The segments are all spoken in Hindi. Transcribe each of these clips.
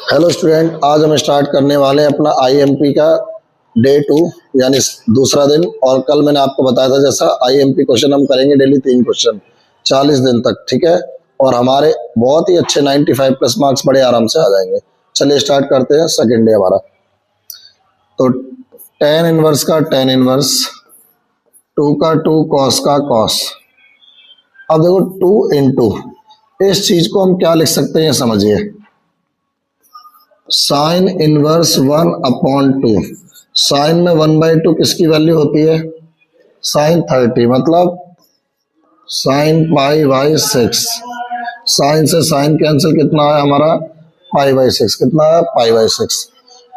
हेलो स्टूडेंट, आज हम स्टार्ट करने वाले हैं अपना आईएमपी का डे 2 यानी दूसरा दिन। और कल मैंने आपको बताया था जैसा आईएमपी क्वेश्चन हम करेंगे डेली 3 क्वेश्चन 40 दिन तक, ठीक है। और हमारे बहुत ही अच्छे 95 प्लस मार्क्स बड़े आराम से आ जाएंगे। चलिए स्टार्ट करते हैं सेकेंड डे हमारा। तो टेन इनवर्स का टेन इनवर्स, 2 का 2, कॉस का कॉस। अब देखो 2 इंटू, इस चीज को हम क्या लिख सकते हैं समझिए, साइन इनवर्स 1/2। साइन में 1/2 किसकी वैल्यू होती है, साइन 30, मतलब साइन π/6। साइन से साइन कैंसिल, कितना है हमारा π/6, कितना है π/6।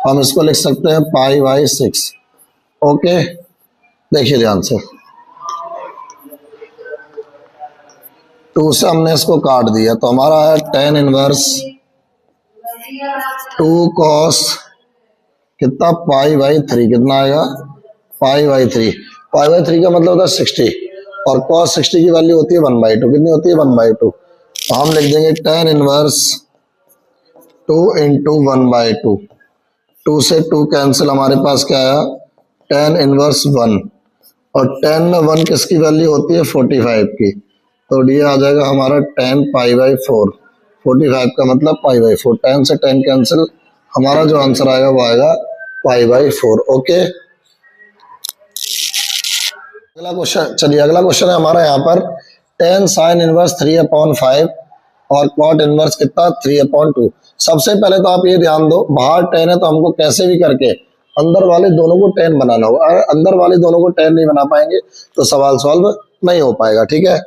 हम इसको लिख सकते हैं π/6। ओके, देखिए ध्यान से, 2 से हमने इसको काट दिया तो हमारा है टेन इनवर्स 2 कॉस कितना π/3, कितना आएगा π/3। π/3 का मतलब होता है 60 और cos 60 की वैल्यू होती है 1/2, कितनी होती है 1/2। तो हम लिख देंगे टेन इनवर्स 2 इंटू 1/2। 2 से 2 कैंसिल, हमारे पास क्या आया टेन इनवर्स 1, और 10 में 1 किसकी वैल्यू होती है 45 की, तो ये आ जाएगा हमारा 10 π/4। 45 का मतलब π/4, 10 से 10 कैंसिल, हमारा जो आंसर आएगा वो आएगा π/4। ओके, अगला क्वेश्चन, चलिए अगला क्वेश्चन है हमारा यहाँ पर 10 साइन इनवर्स 3/5 और कॉट इनवर्स कितना 3/2। सबसे पहले तो आप ये ध्यान दो, बाहर 10 है तो हमको कैसे भी करके अंदर वाले दोनों को 10 बनाना होगा। अगर अंदर वाले दोनों को 10 नहीं बना पाएंगे तो सवाल सॉल्व नहीं हो पाएगा, ठीक है।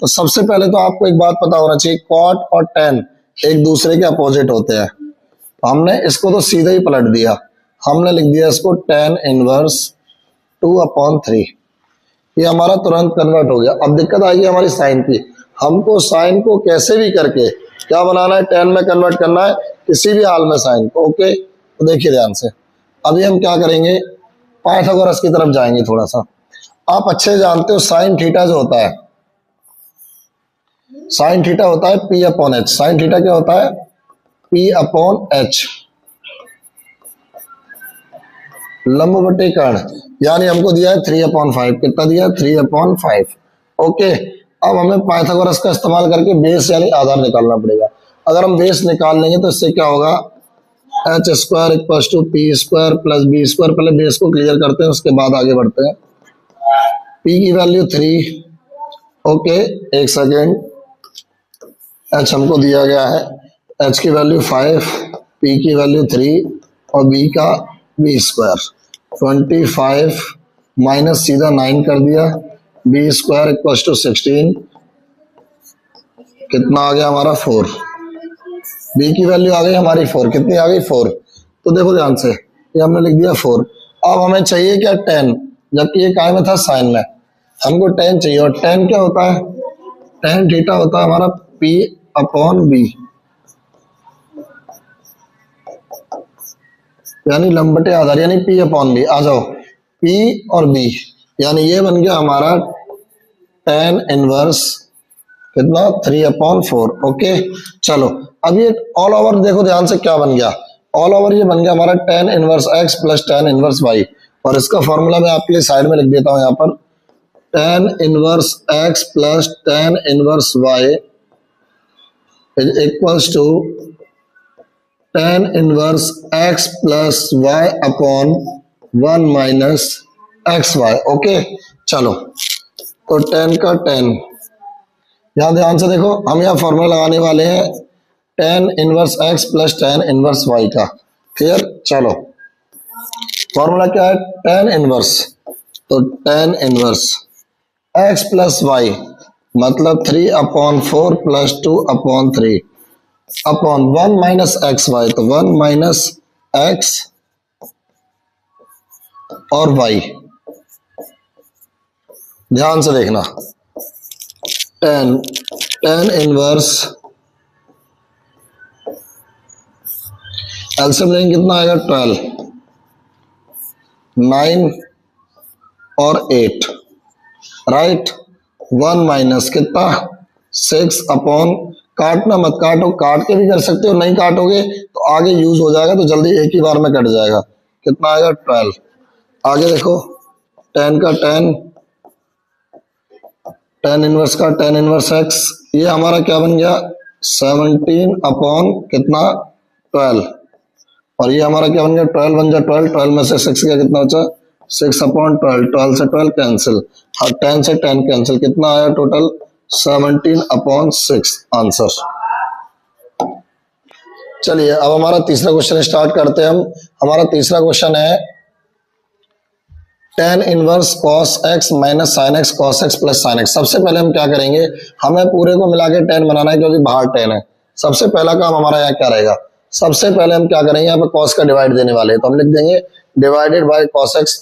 तो सबसे पहले तो आपको एक बात पता होना चाहिए, कॉट और 10 एक दूसरे के अपोजिट होते हैं। तो हमने इसको तो सीधा ही पलट दिया, हमने लिख दिया इसको टेन इनवर्स 2/3। ये हमारा तुरंत कन्वर्ट हो गया। अब दिक्कत आएगी हमारी साइन की, हमको साइन को कैसे भी करके क्या बनाना है, 10 में कन्वर्ट करना है किसी भी हाल में साइन को। ओके, तो देखिए ध्यान से, अभी हम क्या करेंगे, पाइथागोरस की तरफ जाएंगे थोड़ा सा। आप अच्छे जानते हो साइन थीटा जो होता है, साइन थीटा होता है P/H। साइन थीटा क्या होता है P/H, लंब बटे कर्ण, यानी हमको दिया है 3/5। कितना दिया है 3/5। ओके, अब हमें पाइथागोरस का इस्तेमाल करके बेस यानी आधार निकालना पड़ेगा। अगर हम बेस निकाल लेंगे तो इससे क्या होगा, h² = p² + b²। पहले बेस को क्लियर करते हैं, उसके बाद आगे बढ़ते हैं। p की वैल्यू 3, ओके एक सेकेंड, h हमको दिया गया है, h की वैल्यू 5, p की वैल्यू 3 और b का b²। 25 माइनस सीधा 9 कर दिया, b² = 16, कितना आ गया हमारा 4। b की वैल्यू आ गई हमारी 4, कितनी आ गई 4। तो देखो ध्यान से, ये हमने लिख दिया 4। अब हमें चाहिए क्या 10, जबकि ये काय में था साइन में, हमको 10 चाहिए। और 10 क्या होता है, tan थीटा होता है हमारा P/B, यानी लंबटे आधार, यानी P/B। आ जाओ, P और B, यानी ये बन गया हमारा tan इनवर्स कितना 3/4। ओके, चलो अब ये ऑल ओवर देखो ध्यान से क्या बन गया, ऑल ओवर ये बन गया हमारा tan inverse x + tan inverse y। और इसका फॉर्मूला मैं आपके लिए साइड में लिख देता हूं, यहाँ पर tan inverse x + tan inverse y = tan inverse x + y/1 - xy। Okay, चलो तो tan का tan, यहां ध्यान से देखो, हम यहाँ फॉर्मूला लगाने वाले हैं tan inverse x + tan inverse y का। क्लियर, चलो फॉर्मूला क्या है, tan इनवर्स, तो tan इनवर्स x + y मतलब 3/4 + 2/3 अपॉन 1 - xy, तो 1 - x और y। ध्यान से देखना, tan इनवर्स एलसीएम लेंगे कितना आएगा 12, 9 और 8, राइट। 1 माइनस कितना 6 अपॉन काटना मत, काटो, काट के भी कर सकते हो, नहीं काटोगे तो आगे यूज हो जाएगा तो जल्दी एक ही बार में कट जाएगा। कितना आएगा 12। आगे देखो, tan का tan, tan इनवर्स का tan इनवर्स x, ये हमारा क्या बन गया 17 अपॉन कितना 12, और ये हमारा क्या बन गया 12 बन गया 12, 12 में से 6 का कितना बचा 6 अपॉन 12, 12 से 12 कैंसिल, और 10 से 10 कैंसिल, कितना आया टोटल 17 अपॉन 6 आंसर। चलिए अब हमारा तीसरा क्वेश्चन स्टार्ट करते हैं हम। हमारा तीसरा क्वेश्चन है tan inverse cos x minus sin x cos x plus sin x। सबसे पहले हम क्या करेंगे, हमें पूरे को मिला के tan बनाना है क्योंकि बाहर tan है। सबसे पहला काम हमारा यहाँ क्या रहेगा, सबसे पहले हम क्या करेंगे, यहाँ पे cos का डिवाइड देने वाले हैं तो हम लिख देंगे divided by cos x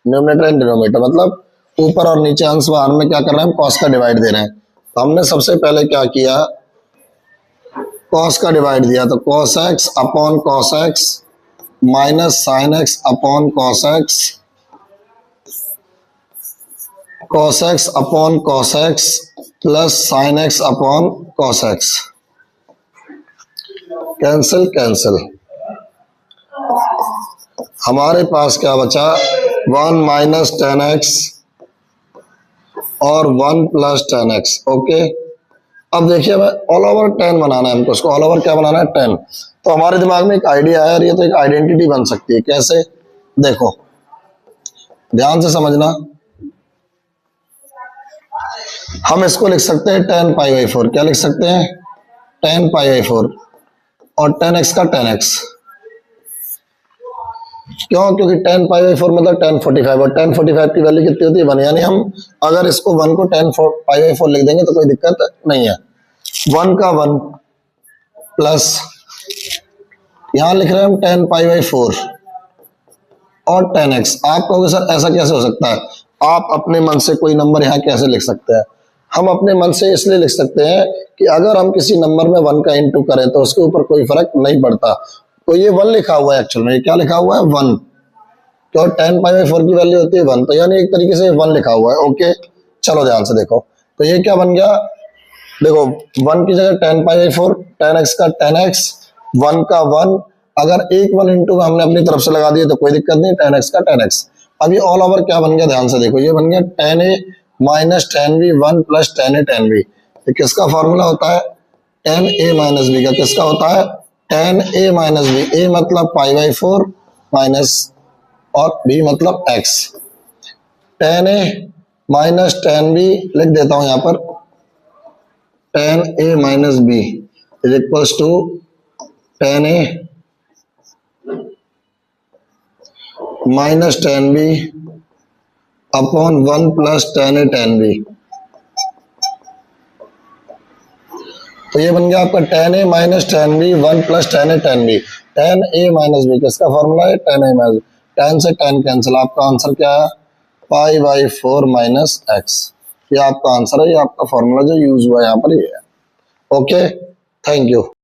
numerator and denominator, मतलब ऊपर और नीचे अंश बाहर में क्या कर रहे हैं हम cos का डिवाइड दे रहे हैं। तो हमने सबसे पहले क्या किया, cos का डिवाइड दिया तो cos x upon cos x minus sin x upon cos x, cos x upon cos x plus sin x upon cos x, cancel cancel, हमारे पास क्या बचा 1 माइनस टेन एक्स और 1 प्लस टेन एक्स। ओके, अब देखिए ऑल ओवर 10 बनाना है हमको, उसको ऑल ओवर क्या बनाना है 10। तो हमारे दिमाग में एक आइडिया है और ये तो एक आइडेंटिटी बन सकती है। कैसे, देखो ध्यान से समझना, हम इसको लिख सकते हैं 10 पाई बाई 4। क्या लिख सकते हैं 10 पाई बाई 4 और 10x का 10x। क्यों, क्योंकि 10 पाई बाई 4 मतलब 1045 और 1045 की वैल्यू कितनी होती है 1, यानी हम अगर इसको 1 को 10 पाई बाई 4 लिख देंगे तो कोई दिक्कत नहीं है। 1 का 1 प्लस यहां लिख रहे हैं हम 10 पाई बाई 4 और 10x। आप कहोगे सर ऐसा कैसे हो सकता है, आप अपने मन से कोई नंबर यहाँ कैसे लिख सकते हैं। हम अपने मन से इसलिए लिख सकते हैं कि अगर हम किसी नंबर में 1 का इंटू करें तो उसके ऊपर कोई फर्क नहीं पड़ता। तो ये 1 लिखा हुआ है, एक्चुअल में ये क्या लिखा हुआ है 1, तो 10 पाई बाई 4 की वैल्यू होती है 1, तो यानी एक तरीके से 1 लिखा हुआ है। ओके चलो ध्यान से देखो, तो ये क्या बन गया, देखो 1 की जगह 10 पाई बाई 4, 10x का 10x, 1 का 1, अगर एक 1 इंटू हमने अपनी तरफ से लगा दिया तो कोई दिक्कत नहीं, 10x का 10x। अब ये ऑल ओवर क्या बन गया, ध्यान से देखो, ये बन गया 10a minus 10b 1 plus 10a 10b। ये किसका फॉर्मूला होता है 10a माइनस b का, किसका होता है 10a माइनस b। a मतलब पाई बाई 4 माइनस और b मतलब x। 10a माइनस 10b लिख देता हूं यहाँ पर, 10a minus b is equals to 10a minus 10b upon 1 plus 10a 10b। तो ये बन गया आपका 10a minus 10b 1 plus 10a 10b। 10a minus b किसका फॉर्मूला है 10a माइनस, 10 से 10 कैंसिल, आपका आंसर क्या है पाई बाई 4 माइनस x। ये आपका आंसर है, ये आपका फॉर्मूला जो यूज हुआ है यहाँ पर ये है। Okay thank you.